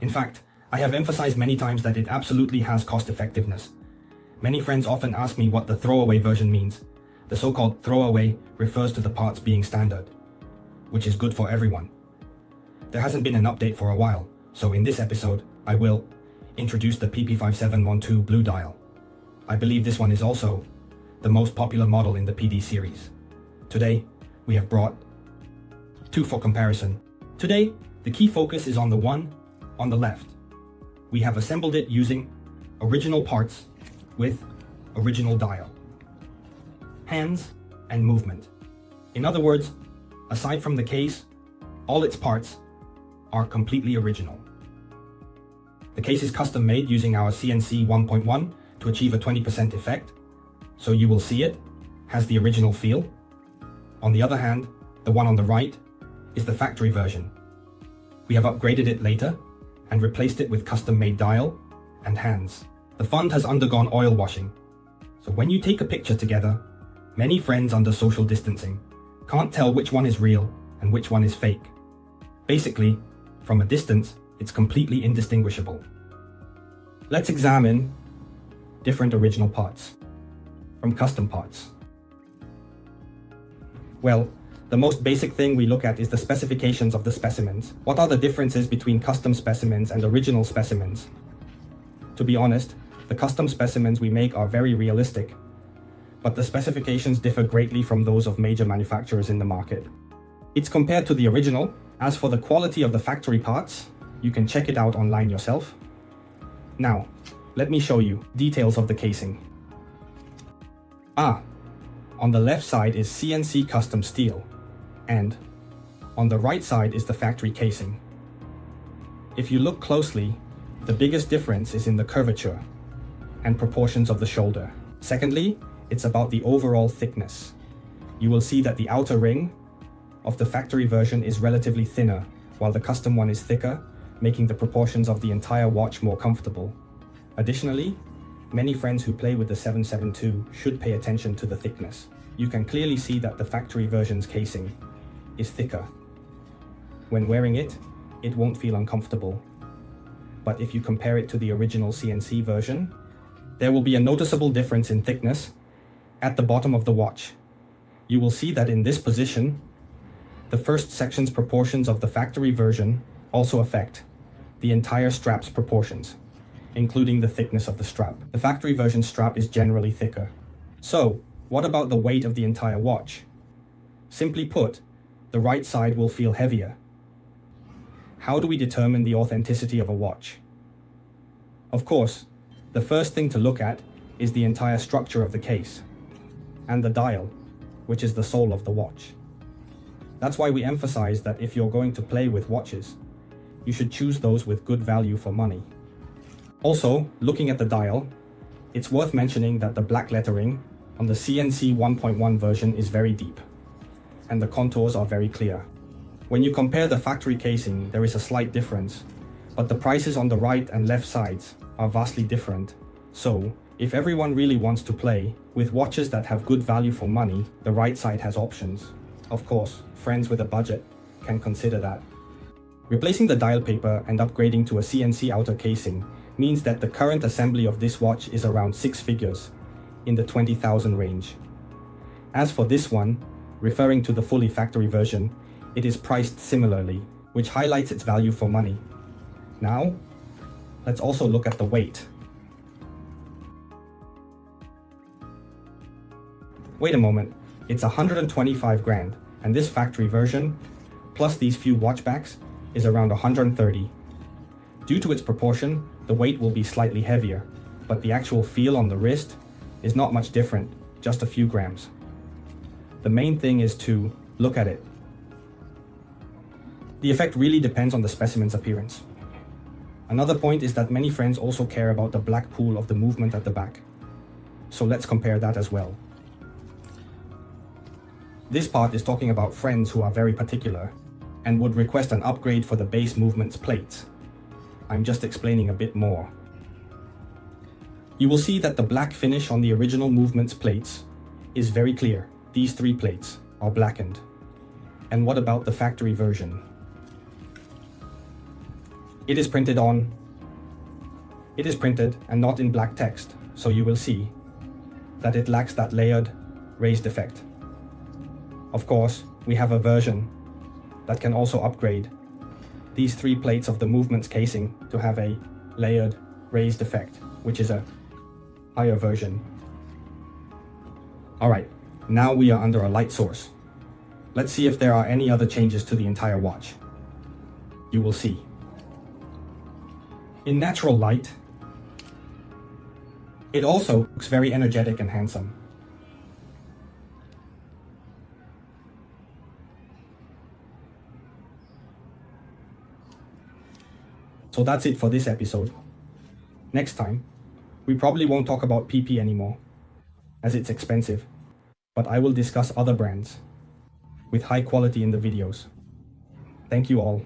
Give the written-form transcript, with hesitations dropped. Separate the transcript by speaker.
Speaker 1: In fact, I have emphasized many times that it absolutely has cost effectiveness. Many friends often ask me what the throwaway version means. The so-called throwaway refers to the parts being standard, which is good for everyone. There hasn't been an update for a while, so in this episode, I will introduce the PP5712 blue dial. I believe this one is also the most popular model in the PD series. Today, we have brought two for comparison. Today, the key focus is on the one on the left. We have assembled it using original parts with original dial, hands, and movement. In other words, aside from the case, all its parts are completely original. The case is custom made using our CNC 1.1 to achieve a 20% effect, so you will see it has the original feel. On the other hand, the one on the right is the factory version. We have upgraded it later and replaced it with custom-made dial and hands. The fund has undergone oil washing, so when you take a picture together, many friends under social distancing can't tell which one is real and which one is fake. Basically, from a distance, it's completely indistinguishable. Let's examine different original parts from custom parts. Well, the most basic thing we look at is the specifications of the specimens. What are the differences between custom specimens and original specimens? To be honest, the custom specimens we make are very realistic, but the specifications differ greatly from those of major manufacturers in the market. It's compared to the original. As for the quality of the factory parts, you can check it out online yourself. Now, let me show you details of the casing. On the left side is CNC custom steel, and on the right side is the factory casing. If you look closely, the biggest difference is in the curvature and proportions of the shoulder. Secondly, it's about the overall thickness. You will see that the outer ring of the factory version is relatively thinner, while the custom one is thicker, making the proportions of the entire watch more comfortable. Additionally, many friends who play with the 772 should pay attention to the thickness. You can clearly see that the factory version's casing is thicker. When wearing it, it won't feel uncomfortable. But if you compare it to the original CNC version, there will be a noticeable difference in thickness at the bottom of the watch. You will see that in this position, the first section's proportions of the factory version also affect the entire strap's proportions, including the thickness of the strap. The factory version strap is generally thicker. So, what about the weight of the entire watch? Simply put, the right side will feel heavier. How do we determine the authenticity of a watch? Of course, the first thing to look at is the entire structure of the case and the dial, which is the soul of the watch. That's why we emphasize that if you're going to play with watches, you should choose those with good value for money. Also, looking at the dial, it's worth mentioning that the black lettering on the CNC 1.1 version is very deep, and the contours are very clear. When you compare the factory casing, there is a slight difference, but the prices on the right and left sides are vastly different. So, if everyone really wants to play with watches that have good value for money, the right side has options. Of course, friends with a budget can consider that. Replacing the dial paper and upgrading to a CNC outer casing means that the current assembly of this watch is around 6 figures, in the 20,000 range. As for this one, referring to the fully factory version, it is priced similarly, which highlights its value for money. Now, let's also look at the weight. Wait a moment, it's 125 grand, and this factory version, plus these few watch backs, is around 130. Due to its proportion, the weight will be slightly heavier, but the actual feel on the wrist is not much different, just a few grams. The main thing is to look at it. The effect really depends on the specimen's appearance. Another point is that many friends also care about the black pool of the movement at the back. So let's compare that as well. This part is talking about friends who are very particular and would request an upgrade for the base movement's plates. I'm just explaining a bit more. You will see that the black finish on the original movement's plates is very clear. These 3 plates are blackened. And what about the factory version? It is printed and not in black text, so you will see that it lacks that layered, raised effect. Of course, we have a version that can also upgrade these 3 plates of the movement's casing to have a layered, raised effect, which is a higher version. Alright, now we are under a light source. Let's see if there are any other changes to the entire watch. You will see. In natural light, it also looks very energetic and handsome. So that's it for this episode. Next time, we probably won't talk about PP anymore, as it's expensive, but I will discuss other brands with high quality in the videos. Thank you all.